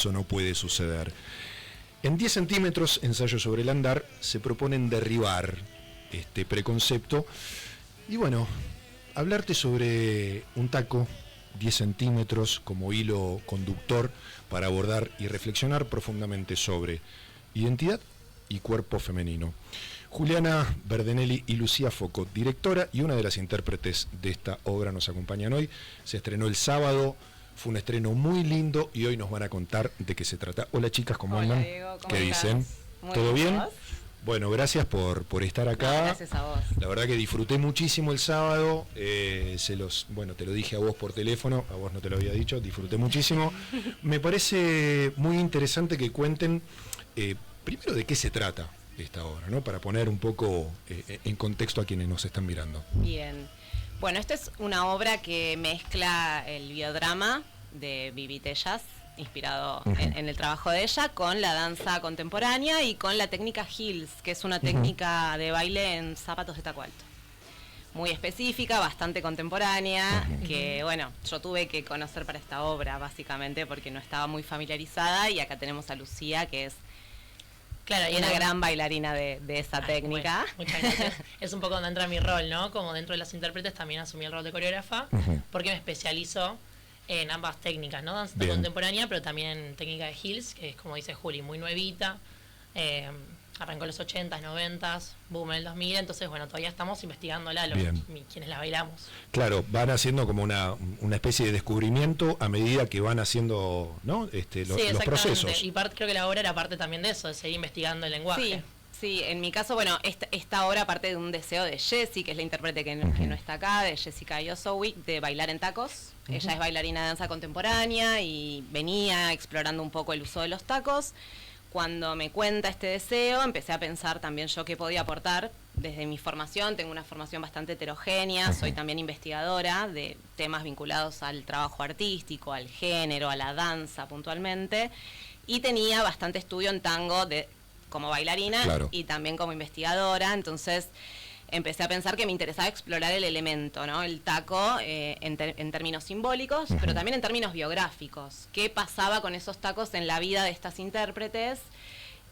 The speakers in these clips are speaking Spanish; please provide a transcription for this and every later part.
Eso no puede suceder. En 10 centímetros, ensayo sobre el andar, se proponen derribar este preconcepto y bueno, hablarte sobre un taco, 10 centímetros como hilo conductor para abordar y reflexionar profundamente sobre identidad y cuerpo femenino. Juliana Berdenelli y Lucía Foco, directora y una de las intérpretes de esta obra, nos acompañan hoy. Se estrenó el sábado. Fue un estreno muy lindo y hoy nos van a contar de qué se trata. Hola chicas, ¿cómo andan? Diego, ¿cómo ¿Qué estás? dicen? Muy ¿Todo bien? ¿Vos? Bueno, gracias por estar acá. No, gracias a vos. La verdad que disfruté muchísimo el sábado. Te lo dije a vos por teléfono, a vos no te lo había dicho, disfruté muchísimo. Me parece muy interesante que cuenten primero de qué se trata esta obra, ¿no? Para poner un poco en contexto a quienes nos están mirando. Bien. Bueno, esta es una obra que mezcla el biodrama de Vivi Tellas, inspirado en el trabajo de ella, con la danza contemporánea y con la técnica Heels, que es una técnica de baile en zapatos de taco alto. Muy específica, bastante contemporánea, que bueno, yo tuve que conocer para esta obra, básicamente, porque no estaba muy familiarizada, y acá tenemos a Lucía, que es claro, y una gran bailarina de esa técnica. Bueno, muchas gracias. Es un poco donde entra mi rol, ¿no? Como dentro de las intérpretes también asumí el rol de coreógrafa, porque me especializo en ambas técnicas, ¿no? Danza contemporánea, pero también en técnica de Heels, que es, como dice Juli, muy nuevita. Arrancó en los 80s, 90s, boom en el 2000, entonces bueno, todavía estamos investigándola, quienes la bailamos. Claro, van haciendo como una especie de descubrimiento a medida que van haciendo, ¿no? Los procesos. Y creo que la obra era parte también de eso, de seguir investigando el lenguaje. Sí, en mi caso, bueno, esta obra parte de un deseo de Jessie, que es la intérprete que no está acá, de Jessica Yosowick, de bailar en tacos. Ella es bailarina de danza contemporánea y venía explorando un poco el uso de los tacos. Cuando me cuenta este deseo, empecé a pensar también yo qué podía aportar desde mi formación. Tengo una formación bastante heterogénea, soy también investigadora de temas vinculados al trabajo artístico, al género, a la danza puntualmente, y tenía bastante estudio en tango como bailarina y también como investigadora, entonces empecé a pensar que me interesaba explorar el elemento, ¿no? El taco en términos simbólicos, pero también en términos biográficos. ¿Qué pasaba con esos tacos en la vida de estas intérpretes?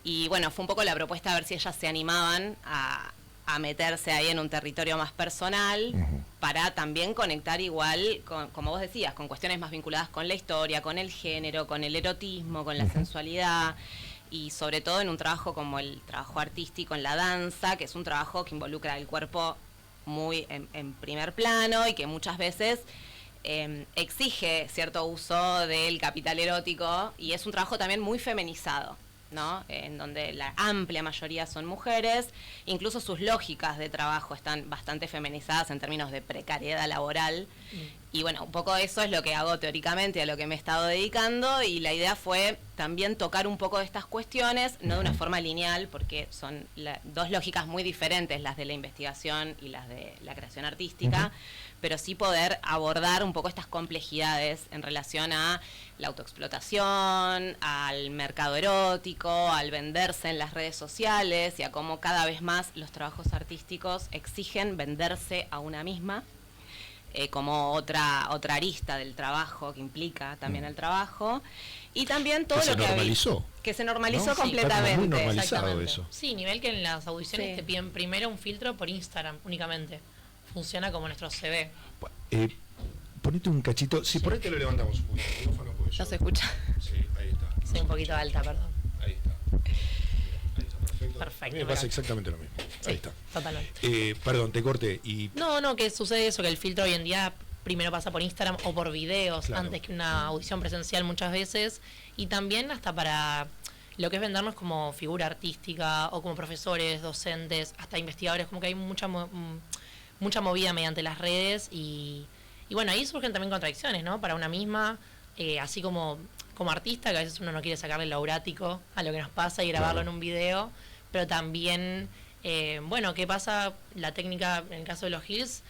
Y bueno, fue un poco la propuesta a ver si ellas se animaban a meterse ahí en un territorio más personal para también conectar igual, como vos decías, con cuestiones más vinculadas con la historia, con el género, con el erotismo, con la sensualidad. Y sobre todo en un trabajo como el trabajo artístico en la danza, que es un trabajo que involucra el cuerpo muy en primer plano y que muchas veces exige cierto uso del capital erótico, y es un trabajo también muy feminizado, ¿no? En donde la amplia mayoría son mujeres, incluso sus lógicas de trabajo están bastante feminizadas en términos de precariedad laboral. Y bueno, un poco eso es lo que hago teóricamente, a lo que me he estado dedicando, y la idea fue también tocar un poco de estas cuestiones, no de una forma lineal, porque son dos lógicas muy diferentes, las de la investigación y las de la creación artística, pero sí poder abordar un poco estas complejidades en relación a la autoexplotación, al mercado erótico, al venderse en las redes sociales y a cómo cada vez más los trabajos artísticos exigen venderse a una misma. Como otra arista del trabajo que implica también el trabajo, y también todo lo que se normalizó, ¿no? Completamente. Muy normalizado eso. Sí, nivel que en las audiciones te piden primero un filtro por Instagram únicamente. Funciona como nuestro CV. Ponete un cachito, ponete lo levantamos un poquito. No se escucha. Sí, ahí está. Soy un poquito alta, perdón. Ahí está. Perfecto. A mí me pasa exactamente lo mismo. Sí, ahí está. Totalmente. Perdón, te corté. No, que sucede eso, que el filtro hoy en día primero pasa por Instagram o por videos, antes que una audición presencial muchas veces, y también hasta para lo que es vendernos como figura artística o como profesores, docentes, hasta investigadores, como que hay mucha movida mediante las redes, y bueno, ahí surgen también contradicciones, ¿no? Para una misma, así como artista, que a veces uno no quiere sacarle el laurático a lo que nos pasa y grabarlo en un video, pero también, ¿qué pasa? La técnica, en el caso de los Heels,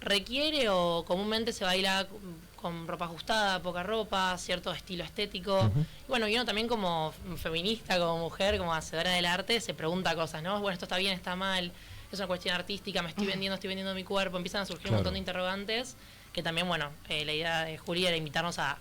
requiere o comúnmente se baila con ropa ajustada, poca ropa, cierto estilo estético. Y bueno, y uno también como feminista, como mujer, como hacedora del arte, se pregunta cosas, ¿no? Bueno, esto está bien, está mal, es una cuestión artística, me estoy vendiendo mi cuerpo, empiezan a surgir un montón de interrogantes, que también, la idea de Juli era invitarnos a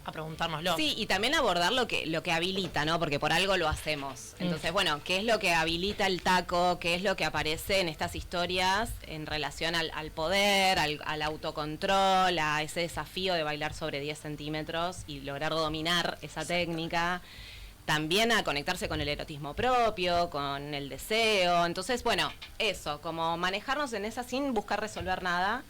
a preguntárnoslo. Sí, y también abordar lo que habilita, ¿no? Porque por algo lo hacemos. Entonces, bueno, ¿qué es lo que habilita el taco? ¿Qué es lo que aparece en estas historias en relación al poder, al autocontrol, a ese desafío de bailar sobre 10 centímetros y lograr dominar esa técnica? También a conectarse con el erotismo propio, con el deseo. Entonces, bueno, eso, como manejarnos en esa sin buscar resolver nada,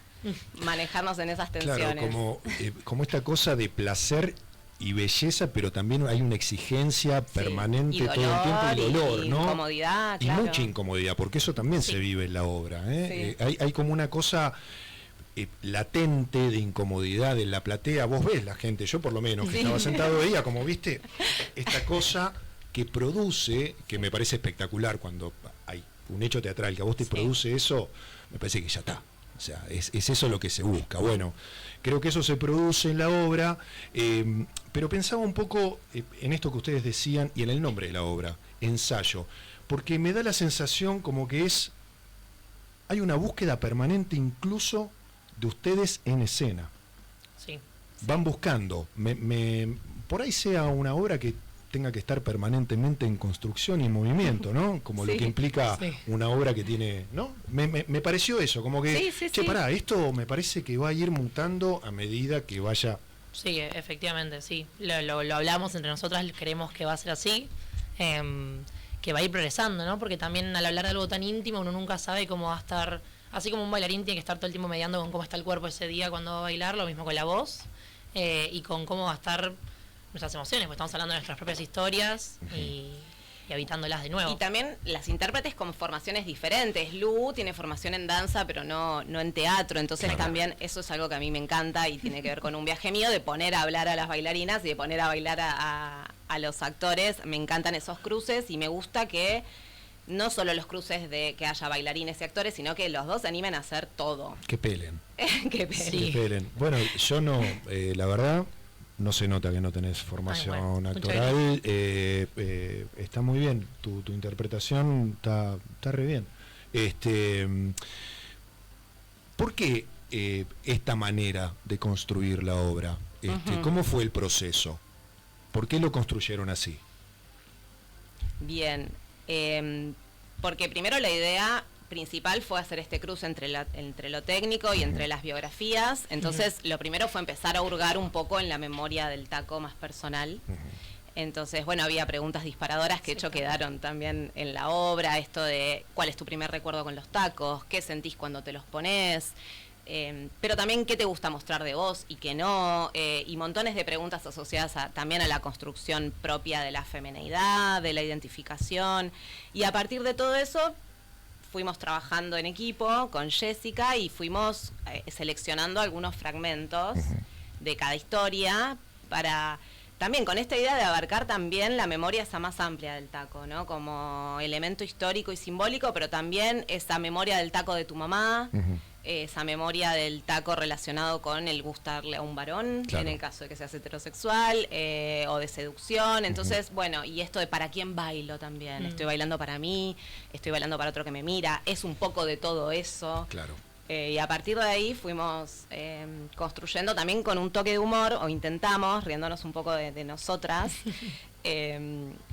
manejarnos en esas tensiones. Claro, como esta cosa de placer y belleza, pero también hay una exigencia permanente y todo el tiempo, y dolor, y ¿no? Incomodidad, y mucha incomodidad, porque eso también se vive en la obra, ¿eh? Hay como una cosa latente de incomodidad en la platea. Vos ves la gente, yo por lo menos, que estaba sentado veía, como viste, esta cosa que produce, que me parece espectacular cuando hay un hecho teatral que a vos te produce eso, me parece que ya está. O sea, es eso lo que se busca. Bueno, creo que eso se produce en la obra, pero pensaba un poco en esto que ustedes decían y en el nombre de la obra, ensayo, porque me da la sensación como que hay una búsqueda permanente incluso de ustedes en escena. Sí. Van buscando, por ahí sea una obra que tenga que estar permanentemente en construcción y en movimiento, ¿no? Como lo que implica una obra que tiene, ¿no? Me pareció eso, como que, pará, esto me parece que va a ir mutando a medida que vaya. Sí, efectivamente, sí. Lo hablamos entre nosotras, creemos que va a ser así, que va a ir progresando, ¿no? Porque también al hablar de algo tan íntimo uno nunca sabe cómo va a estar, así como un bailarín tiene que estar todo el tiempo mediando con cómo está el cuerpo ese día cuando va a bailar, lo mismo con la voz, y con cómo va a estar nuestras emociones, porque estamos hablando de nuestras propias historias y habitándolas de nuevo. Y también las intérpretes con formaciones diferentes. Lu tiene formación en danza, pero no en teatro, entonces también eso es algo que a mí me encanta y tiene que ver con un viaje mío de poner a hablar a las bailarinas y de poner a bailar a los actores. Me encantan esos cruces y me gusta que no solo los cruces de que haya bailarines y actores, sino que los dos se animen a hacer todo. Que pelen. Que pelen. Sí. Que pelen. Bueno, yo no, la verdad, no se nota que no tenés formación actoral. Está muy bien, tu interpretación está re bien. ¿Por qué esta manera de construir la obra? ¿Cómo fue el proceso? ¿Por qué lo construyeron así? Bien, porque primero la idea principal fue hacer este cruce entre lo técnico y entre las biografías. Entonces lo primero fue empezar a hurgar un poco en la memoria del taco más personal. Entonces, bueno, había preguntas disparadoras que de hecho quedaron también en la obra, esto de cuál es tu primer recuerdo con los tacos, qué sentís cuando te los pones, pero también qué te gusta mostrar de vos y qué no, y montones de preguntas asociadas también a la construcción propia de la femineidad, de la identificación, y a partir de todo eso fuimos trabajando en equipo con Jessica y fuimos seleccionando algunos fragmentos de cada historia para también con esta idea de abarcar también la memoria esa más amplia del taco, ¿no? Como elemento histórico y simbólico, pero también esa memoria del taco de tu mamá, esa memoria del taco relacionado con el gustarle a un varón, en el caso de que seas heterosexual, o de seducción. Entonces, bueno, y esto de para quién bailo también. Estoy bailando para mí, estoy bailando para otro que me mira, es un poco de todo eso. Claro. Y a partir de ahí fuimos construyendo también con un toque de humor, o intentamos, riéndonos un poco de nosotras,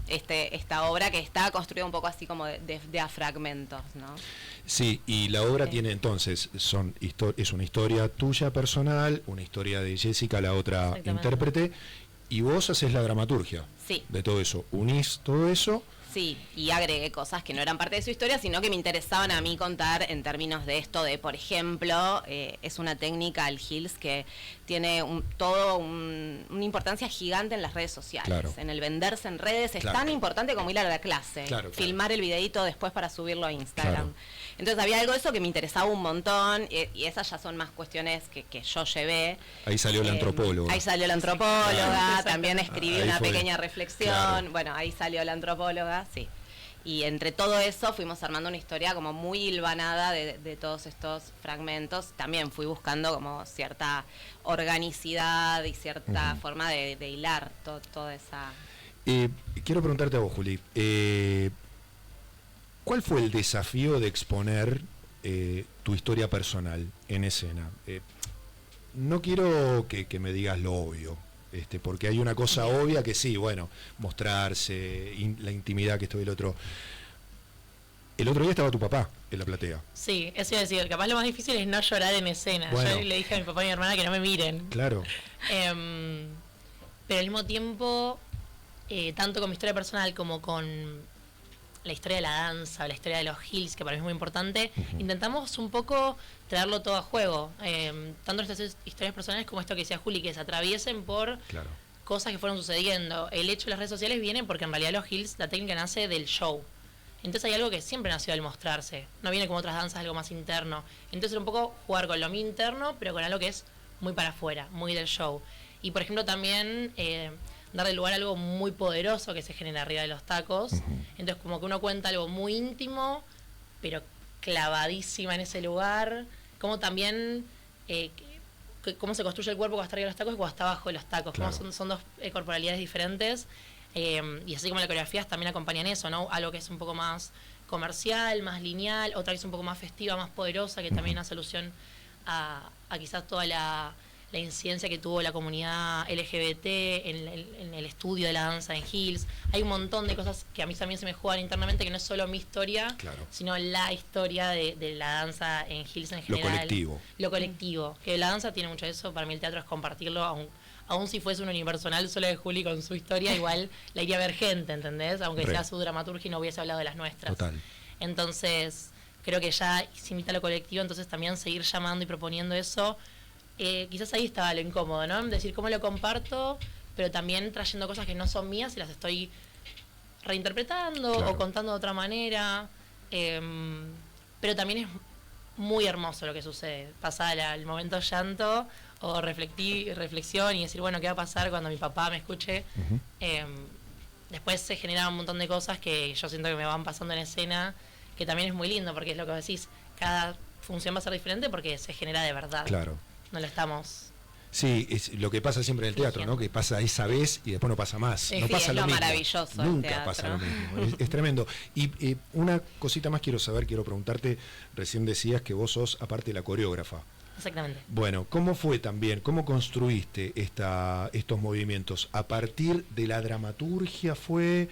esta obra que está construida un poco así como de a fragmentos, ¿no? Sí, y la obra tiene entonces, es una historia tuya personal, una historia de Jessica, la otra intérprete, y vos haces la dramaturgia de todo eso, unís todo eso. Sí, y agregué cosas que no eran parte de su historia, sino que me interesaban a mí contar en términos de esto de, por ejemplo, es una técnica, el Heels, que tiene una importancia gigante en las redes sociales, en el venderse en redes, es tan importante como ir a la clase, filmar el videito después para subirlo a Instagram. Entonces había algo de eso que me interesaba un montón, y esas ya son más cuestiones que yo llevé. Ahí salió la antropóloga. Ahí salió la antropóloga, también escribí una pequeña reflexión, bueno, ahí salió la antropóloga, sí. Y entre todo eso fuimos armando una historia como muy hilvanada de todos estos fragmentos. También fui buscando como cierta organicidad y cierta forma de hilar toda esa... Quiero preguntarte a vos, Juli, ¿cuál fue el desafío de exponer tu historia personal en escena? No quiero que me digas lo obvio, porque hay una cosa obvia que sí, bueno, mostrarse, la intimidad que esto y el otro. El otro día estaba tu papá en la platea. Sí, eso iba a decir, capaz lo más difícil es no llorar en escena. Bueno. Yo le dije a mi papá y a mi hermana que no me miren. Claro. Pero al mismo tiempo, tanto con mi historia personal como con la historia de la danza o la historia de los Hills, que para mí es muy importante, intentamos un poco traerlo todo a juego. Tanto nuestras historias personales como esto que decía Juli, que se atraviesen por cosas que fueron sucediendo. El hecho de las redes sociales viene porque en realidad los Hills, la técnica nace del show. Entonces hay algo que siempre nació al mostrarse. No viene como otras danzas, algo más interno. Entonces era un poco jugar con lo mío interno, pero con algo que es muy para afuera, muy del show. Y por ejemplo también darle lugar a algo muy poderoso que se genera arriba de los tacos. Entonces como que uno cuenta algo muy íntimo, pero clavadísima en ese lugar. Como también cómo se construye el cuerpo cuando está arriba de los tacos y cuando está abajo de los tacos. Claro. Como son dos corporalidades diferentes. Y así como las coreografías también acompañan eso, ¿no? Algo que es un poco más comercial, más lineal, otra que es un poco más festiva, más poderosa, que también hace alusión a quizás toda la incidencia que tuvo la comunidad LGBT en el estudio de la danza en Hills. Hay un montón de cosas que a mí también se me juegan internamente, que no es solo mi historia, sino la historia de la danza en Hills en general. Lo colectivo. Que la danza tiene mucho de eso, para mí el teatro es compartirlo, aún si fuese un unipersonal solo de Juli con su historia, igual la iría a ver gente, ¿entendés? Aunque sea su dramaturgia y no hubiese hablado de las nuestras. Total. Entonces, creo que ya se invita a lo colectivo, entonces también seguir llamando y proponiendo eso. Quizás ahí estaba lo incómodo, ¿no? Decir cómo lo comparto, pero también trayendo cosas que no son mías y las estoy reinterpretando o contando de otra manera. Pero también es muy hermoso lo que sucede. Pasar al momento llanto o reflexión y decir, bueno, ¿qué va a pasar cuando mi papá me escuche? Después se generan un montón de cosas que yo siento que me van pasando en escena, que también es muy lindo, porque es lo que decís, cada función va a ser diferente porque se genera de verdad. Claro. No lo estamos... Sí, es lo que pasa siempre en el teatro, ¿no? Que pasa esa vez y después no pasa más. Sí, no pasa es lo mismo. Maravilloso. Nunca pasa lo mismo. Es tremendo. Y una cosita más quiero preguntarte. Recién decías que vos sos, aparte, la coreógrafa. Exactamente. Bueno, ¿cómo fue también? ¿Cómo construiste estos movimientos? ¿A partir de la dramaturgia fue?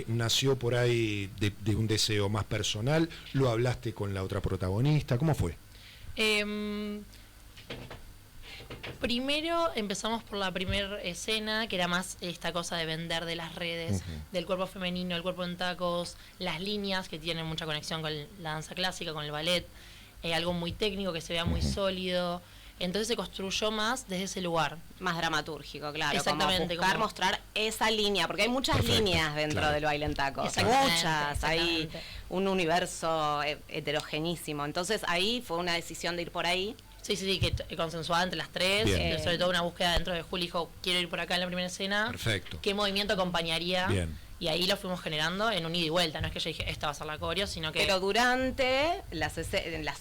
¿Nació por ahí de un deseo más personal? ¿Lo hablaste con la otra protagonista? ¿Cómo fue? Primero empezamos por la primera escena, que era más esta cosa de vender de las redes, del cuerpo femenino, el cuerpo en tacos, las líneas que tienen mucha conexión con la danza clásica, con el ballet, algo muy técnico que se vea muy sólido. Entonces se construyó más desde ese lugar. Más dramatúrgico, claro. Exactamente. Como mostrar esa línea, porque hay muchas líneas dentro del baile en tacos. Muchas, hay un universo heterogenísimo. Entonces ahí fue una decisión de ir por ahí. Sí, que consensuada entre las tres, sobre todo una búsqueda dentro de Juli, dijo, quiero ir por acá en la primera escena. Perfecto. ¿Qué movimiento acompañaría? Bien. Y ahí lo fuimos generando en un ida y vuelta, no es que yo dije, esta va a ser la coreo, sino que... Pero durante las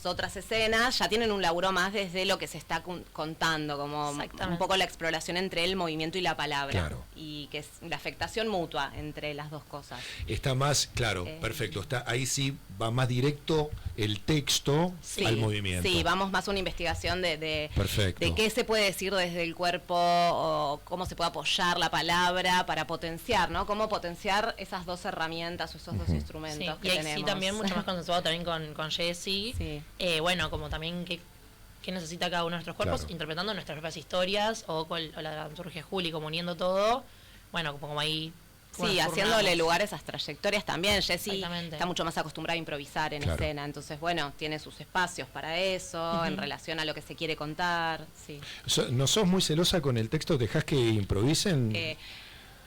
otras escenas ya tienen un laburo más desde lo que se está contando, como un poco la exploración entre el movimiento y la palabra. Claro. Y que es la afectación mutua entre las dos cosas. Está más, claro, perfecto. Ahí sí va más directo el texto al movimiento. Sí, vamos más a una investigación de qué se puede decir desde el cuerpo o cómo se puede apoyar la palabra para potenciar, ¿no? Cómo potenciar esas dos herramientas o esos dos instrumentos que tenemos. Sí, también mucho más consensuado también con Jessie. Sí. Bueno, como también qué necesita cada uno de nuestros cuerpos, interpretando nuestras propias historias o la dramaturgia de Juli, como uniendo todo. Bueno, como ahí... Sí, haciéndole lugar a esas trayectorias también. Jessie está mucho más acostumbrada a improvisar en escena, entonces, bueno, tiene sus espacios para eso, en relación a lo que se quiere contar. Sí. ¿No sos muy celosa con el texto? ¿Dejás que improvisen?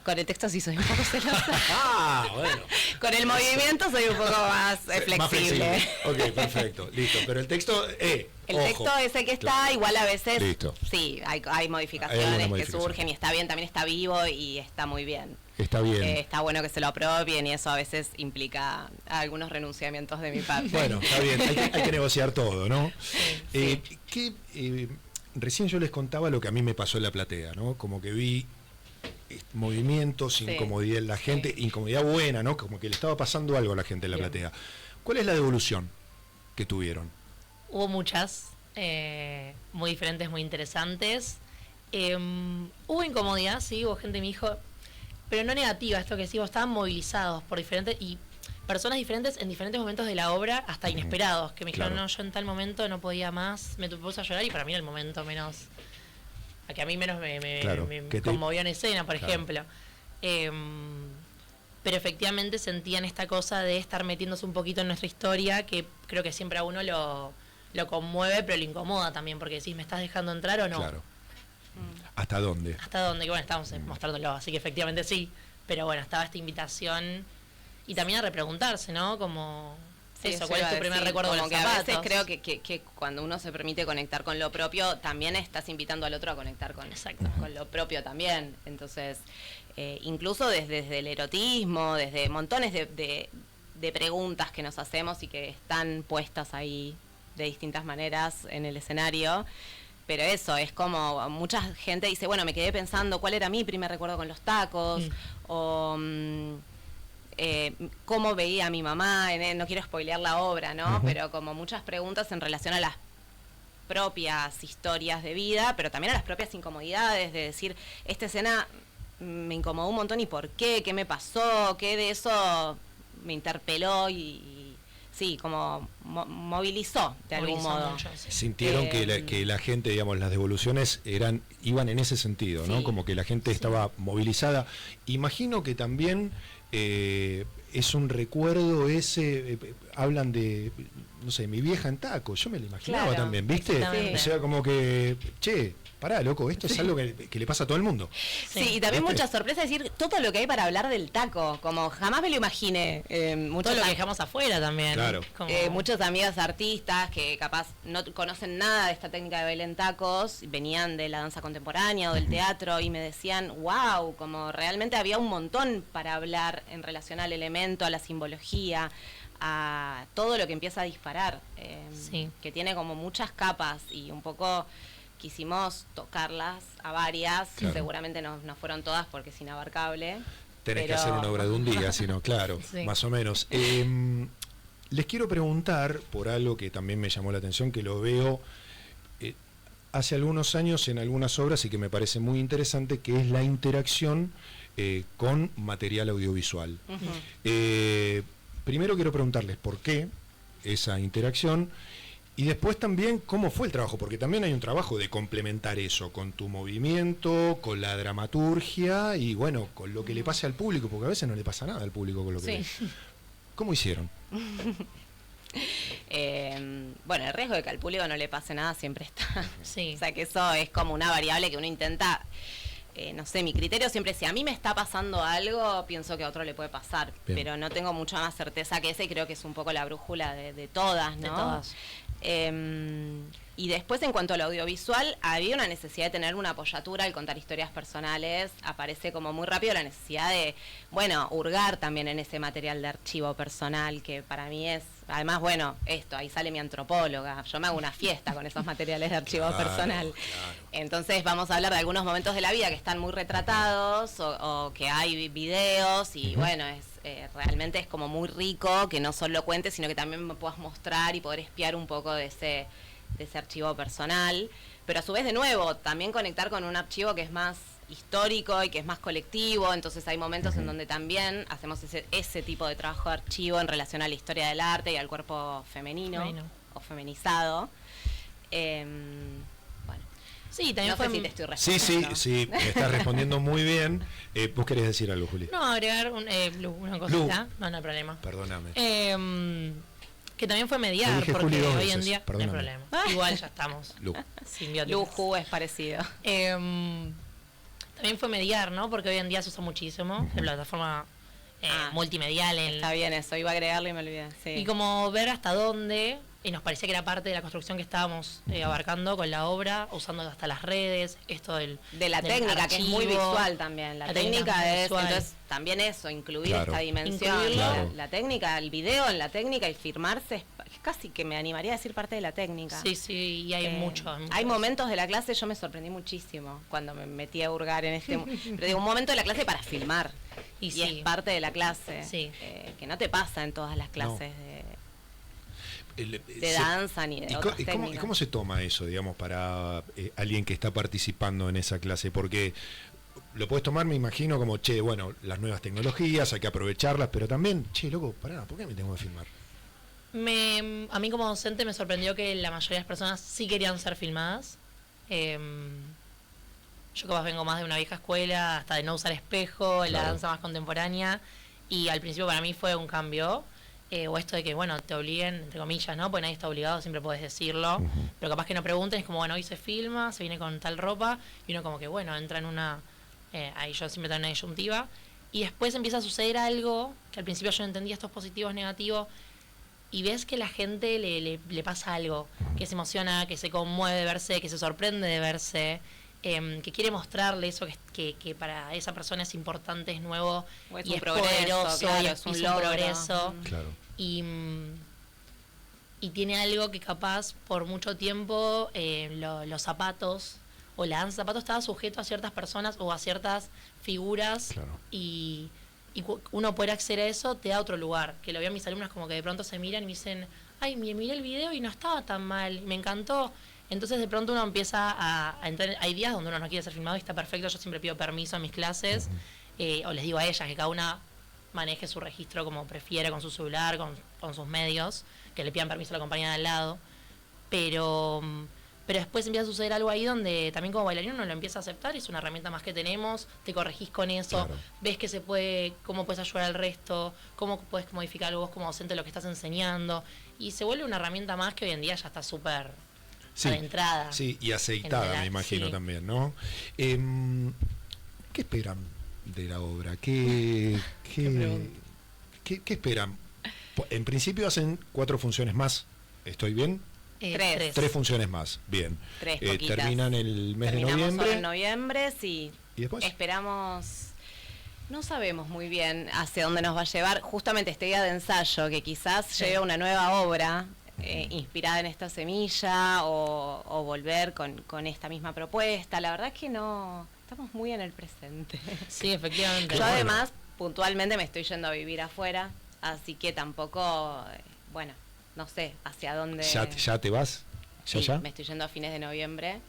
Con el texto sí soy un poco celosa. Bueno. Con el movimiento soy un poco más flexible. Más flexible. Ok, perfecto, listo. Pero el texto, texto ese que está, igual a veces, sí, hay modificaciones que surgen y está bien, también está vivo y está muy bien. Está bien. Está bueno que se lo apropien y eso a veces implica algunos renunciamientos de mi parte. Bueno, está bien, hay que negociar todo, ¿no? Recién yo les contaba lo que a mí me pasó en la platea, ¿no? Como que vi movimientos, incomodidad en la gente, incomodidad buena, ¿no? Como que le estaba pasando algo a la gente en la platea. ¿Cuál es la devolución que tuvieron? Hubo muchas, muy diferentes, muy interesantes. Hubo incomodidad, sí, hubo gente que me dijo, pero no negativa, esto que decimos, estaban movilizados por diferentes y personas diferentes en diferentes momentos de la obra, hasta inesperados, que me dijeron, no, yo en tal momento no podía más, me puse a llorar y para mí era el momento menos, a que a mí menos me conmovió en escena, por ejemplo. Pero efectivamente sentían esta cosa de estar metiéndose un poquito en nuestra historia, que creo que siempre a uno lo conmueve, pero lo incomoda también, porque decís, ¿me estás dejando entrar o no? Claro. ¿Hasta dónde? Hasta dónde, que bueno, estábamos mostrándolo, así que efectivamente sí. Pero bueno, estaba esta invitación y también a repreguntarse, ¿no? Como sí, eso, ¿cuál es tu primer recuerdo con los zapatos? A veces creo que cuando uno se permite conectar con lo propio, también estás invitando al otro a conectar con lo propio también. Entonces, incluso desde el erotismo, desde montones de preguntas que nos hacemos y que están puestas ahí de distintas maneras en el escenario. Pero eso, es como mucha gente dice, bueno, me quedé pensando cuál era mi primer recuerdo con los tacos, o cómo veía a mi mamá, no quiero spoilear la obra, ¿no? Pero como muchas preguntas en relación a las propias historias de vida, pero también a las propias incomodidades, de decir, esta escena me incomodó un montón, ¿y por qué? ¿Qué me pasó? ¿Qué de eso me interpeló? Y sí, como movilizó de algún modo. Mucho, sí. Sintieron que la gente, digamos, las devoluciones iban en ese sentido, ¿no? Sí. Como que la gente estaba movilizada. Imagino que también es un recuerdo ese, hablan de, no sé, mi vieja en taco, yo me lo imaginaba Claro, también, ¿viste? O sea, como que, che, pará, loco, esto es algo que le pasa a todo el mundo. Sí, y también mucha sorpresa decir todo lo que hay para hablar del taco, como jamás me lo imaginé. Todo lo que dejamos afuera también. Claro. Como... muchos amigos artistas que capaz no conocen nada de esta técnica de baile en tacos, venían de la danza contemporánea o del teatro y me decían, wow, como realmente había un montón para hablar en relación al elemento, a la simbología, a todo lo que empieza a disparar, que tiene como muchas capas y un poco... Quisimos tocarlas a varias, claro. Seguramente no fueron todas porque es inabarcable. Tenés que hacer una obra de un día, sino claro, Sí. más o menos. Les quiero preguntar por algo que también me llamó la atención, que lo veo hace algunos años en algunas obras y que me parece muy interesante, que es la interacción con material audiovisual. Primero quiero preguntarles por qué esa interacción. Y después también, ¿cómo fue el trabajo? Porque también hay un trabajo de complementar eso con tu movimiento, con la dramaturgia y, bueno, con lo que le pase al público, porque a veces no le pasa nada al público con lo que ve. ¿Cómo hicieron? Bueno, el riesgo de que al público no le pase nada siempre está. Sí. O sea, que eso es como una variable que uno intenta... no sé, mi criterio siempre es, si a mí me está pasando algo, pienso que a otro le puede pasar. Bien. Pero no tengo mucha más certeza que esa y creo que es un poco la brújula de todas, ¿no? De todas. Y después, en cuanto al audiovisual, había una necesidad de tener una apoyatura al contar historias personales. Aparece como muy rápido la necesidad de, bueno, hurgar también en ese material de archivo personal, que para mí es, además, bueno, ahí sale mi antropóloga. Yo me hago una fiesta con esos materiales de archivo personal. Claro. Entonces vamos a hablar de algunos momentos de la vida que están muy retratados o que hay videos y bueno, realmente es como muy rico que no solo cuentes, sino que también me puedas mostrar y poder espiar un poco de ese archivo personal, pero a su vez, de nuevo, también conectar con un archivo que es más histórico y que es más colectivo. Entonces hay momentos en donde también hacemos ese tipo de trabajo de archivo en relación a la historia del arte y al cuerpo femenino. O feminizado. Bueno, sí, también no fue... sé si te estoy respondiendo. Sí, me estás respondiendo muy bien. ¿Vos querés decir algo, Juli? No, agregar una cosita. No hay problema. Perdóname. Que también fue mediar, porque Juli hoy en día perdóname. no hay problema. Igual ya estamos simbióticos. Luju es parecido. También fue mediar, ¿no? Porque hoy en día se usa muchísimo la plataforma multimedial. Está bien eso, iba a agregarlo y me olvidé. Sí. Y como ver hasta dónde, y nos parecía que era parte de la construcción que estábamos abarcando con la obra, usando hasta las redes, esto de la técnica, archivo, que es muy visual también. La técnica es, visual. Entonces, también eso, incluir esta dimensión. Incluirlo. La técnica, el video en la técnica y firmarse es casi que me animaría a decir parte de la técnica. Sí, y hay mucho. Hay momentos de la clase, yo me sorprendí muchísimo cuando me metí a hurgar en pero digo, un momento de la clase para filmar. Y es parte de la clase. Sí. Que no te pasa en todas las clases. de danza ni de otras técnicas. ¿Y cómo se toma eso, digamos, para alguien que está participando en esa clase? Porque lo puedes tomar, me imagino, como, che, bueno, las nuevas tecnologías, hay que aprovecharlas, pero también, che, loco, pará, ¿por qué me tengo que filmar? A mí como docente me sorprendió que la mayoría de las personas sí querían ser filmadas. Yo capaz vengo más de una vieja escuela, hasta de no usar espejo, la danza más contemporánea, y al principio para mí fue un cambio, o esto de que, bueno, te obliguen, entre comillas, ¿no? Porque nadie está obligado, siempre puedes decirlo, pero capaz que no pregunten, es como, bueno, hoy se filma, se viene con tal ropa, y uno como que, bueno, entra en una, ahí yo siempre tengo una disyuntiva, y después empieza a suceder algo, que al principio yo no entendía, estos positivos, negativos, y ves que la gente le pasa algo, que se emociona, que se conmueve de verse, que se sorprende de verse, que quiere mostrarle eso que para esa persona es importante, es nuevo, es y es progreso, poderoso, claro, y es un progreso. Claro. Y tiene algo que capaz por mucho tiempo los zapatos o la danza zapatos estaba sujeto a ciertas personas o a ciertas figuras, y uno poder acceder a eso te da otro lugar, que lo veo a mis alumnos como que de pronto se miran y me dicen, ay, miré el video y no estaba tan mal, me encantó. Entonces de pronto uno empieza a entrar, hay días donde uno no quiere ser filmado y está perfecto, yo siempre pido permiso en mis clases, o les digo a ellas que cada una maneje su registro como prefiere, con su celular, con sus medios, que le pidan permiso a la compañía de al lado, pero después empieza a suceder algo ahí donde también como bailarín uno lo empieza a aceptar, es una herramienta más que tenemos, te corregís con eso, ves que se puede, cómo puedes ayudar al resto, cómo puedes modificar algo vos como docente lo que estás enseñando, y se vuelve una herramienta más que hoy en día ya está súper adentrada. Sí, y aceitada, me imagino también, ¿no? ¿Qué esperan de la obra? ¿Qué esperan? En principio hacen 4 funciones más, ¿estoy bien? 3. 3 funciones más, bien. 3 terminan el mes de noviembre. Terminamos en noviembre, sí. ¿Y después? Esperamos, no sabemos muy bien hacia dónde nos va a llevar. Justamente este día de ensayo, que quizás lleve una nueva obra inspirada en esta semilla o volver con esta misma propuesta. La verdad es que no, estamos muy en el presente. Sí, efectivamente. Yo además, puntualmente me estoy yendo a vivir afuera, así que tampoco, bueno, no sé hacia dónde. ¿Ya te vas? ¿Ya? Me estoy yendo a fines de noviembre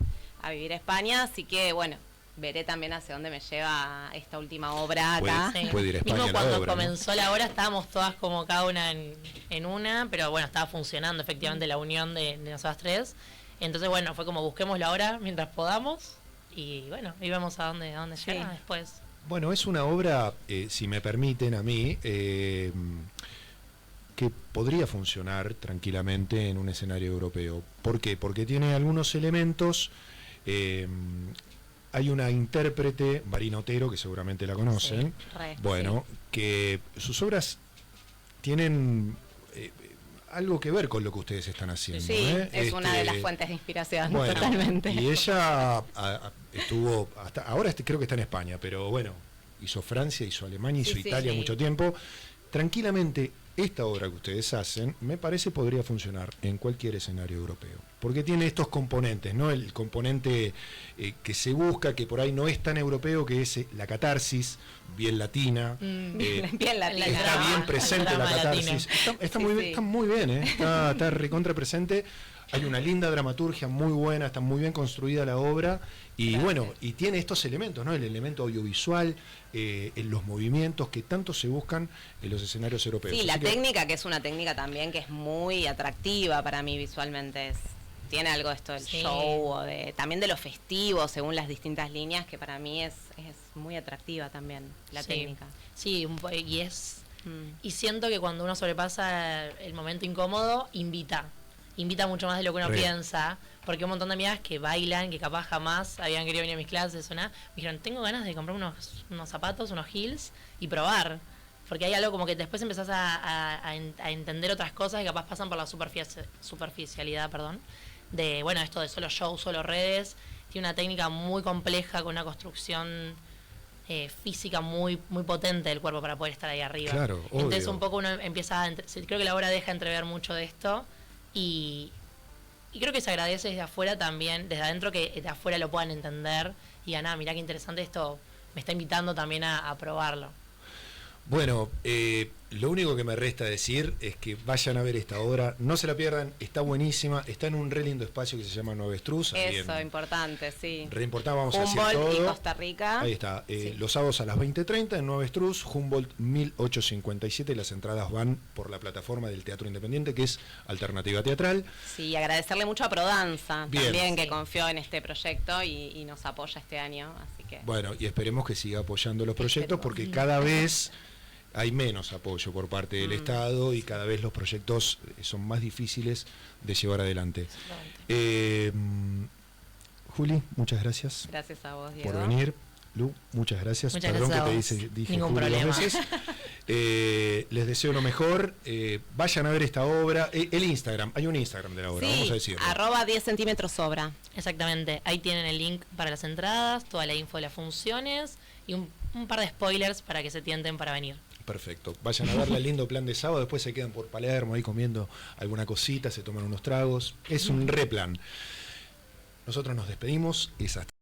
a vivir a España, así que bueno, veré también hacia dónde me lleva esta última obra acá. Puede ir a España. Mismo cuando obra, comenzó la obra estábamos todas como cada una en una, pero bueno, estaba funcionando efectivamente la unión de nosotras 3. Entonces bueno, fue como busquemos la obra mientras podamos y bueno, y vemos a dónde llega después. Bueno, es una obra, si me permiten a mí, que podría funcionar tranquilamente en un escenario europeo. ¿Por qué? Porque tiene algunos elementos. Hay una intérprete, Marina Otero, que seguramente la conocen. Que sus obras tienen algo que ver con lo que ustedes están haciendo. Sí, es una de las fuentes de inspiración, totalmente. Y ella estuvo, hasta ahora creo que está en España, pero bueno, hizo Francia, hizo Alemania, hizo Italia mucho tiempo. Tranquilamente, esta obra que ustedes hacen, me parece podría funcionar en cualquier escenario europeo, porque tiene estos componentes, ¿no? El componente que se busca, que por ahí no es tan europeo, que es la catarsis, bien latina. Bien latina. Está bien presente la catarsis. Está muy bien, está recontra presente. Hay una linda dramaturgia muy buena, está muy bien construida la obra y bueno, y tiene estos elementos, ¿no? El elemento audiovisual, en los movimientos que tanto se buscan en los escenarios europeos. Sí, la técnica, que es una técnica también que es muy atractiva para mí visualmente, tiene algo de esto del show o también de lo festivo según las distintas líneas, que para mí es muy atractiva también la técnica. Sí, y siento que cuando uno sobrepasa el momento incómodo, invita mucho más de lo que uno piensa, porque un montón de amigas que bailan, que capaz jamás habían querido venir a mis clases, me dijeron, tengo ganas de comprar unos zapatos, unos heels y probar, porque hay algo como que después empezás a entender otras cosas que capaz pasan por la superficialidad, de, bueno, esto de solo show, solo redes. Tiene una técnica muy compleja, con una construcción física muy muy potente del cuerpo para poder estar ahí arriba. Claro, entonces un poco uno empieza creo que la obra deja entrever mucho de esto. Y creo que se agradece desde afuera también, desde adentro, que de afuera lo puedan entender y digan, mirá qué interesante esto, me está invitando también a probarlo. Bueno, Lo único que me resta decir es que vayan a ver esta obra, no se la pierdan, está buenísima, está en un re lindo espacio que se llama Nueva Estruz. Eso, importante, sí. Re importante, vamos a decir Humboldt todo. y Costa Rica. Ahí está, Sí. los sábados a las 20:30 en Nueva Estruz, Humboldt 1857, las entradas van por la plataforma del Teatro Independiente, que es Alternativa Teatral. Sí, agradecerle mucho a Prodanza Bien. también, que confió en este proyecto y nos apoya este año, así que... Bueno, y esperemos que siga apoyando los proyectos, porque cada vez hay menos apoyo por parte del Estado y cada vez los proyectos son más difíciles de llevar adelante. Juli, muchas gracias. Gracias a vos, Diego. Por venir. Lu, muchas gracias. Muchas Perdón gracias que a te vos. dije Ningún Juli problema. 2 veces. Les deseo lo mejor. Vayan a ver esta obra. El Instagram, hay un Instagram de la obra, vamos a Sí, decirlo. @10 centímetros sobra. Exactamente, ahí tienen el link para las entradas, toda la info de las funciones y un par de spoilers para que se tienten para venir. Perfecto. Vayan a verla, el lindo plan de sábado. Después se quedan por Palermo ahí comiendo alguna cosita, se toman unos tragos. Es un re plan. Nosotros nos despedimos. Es hasta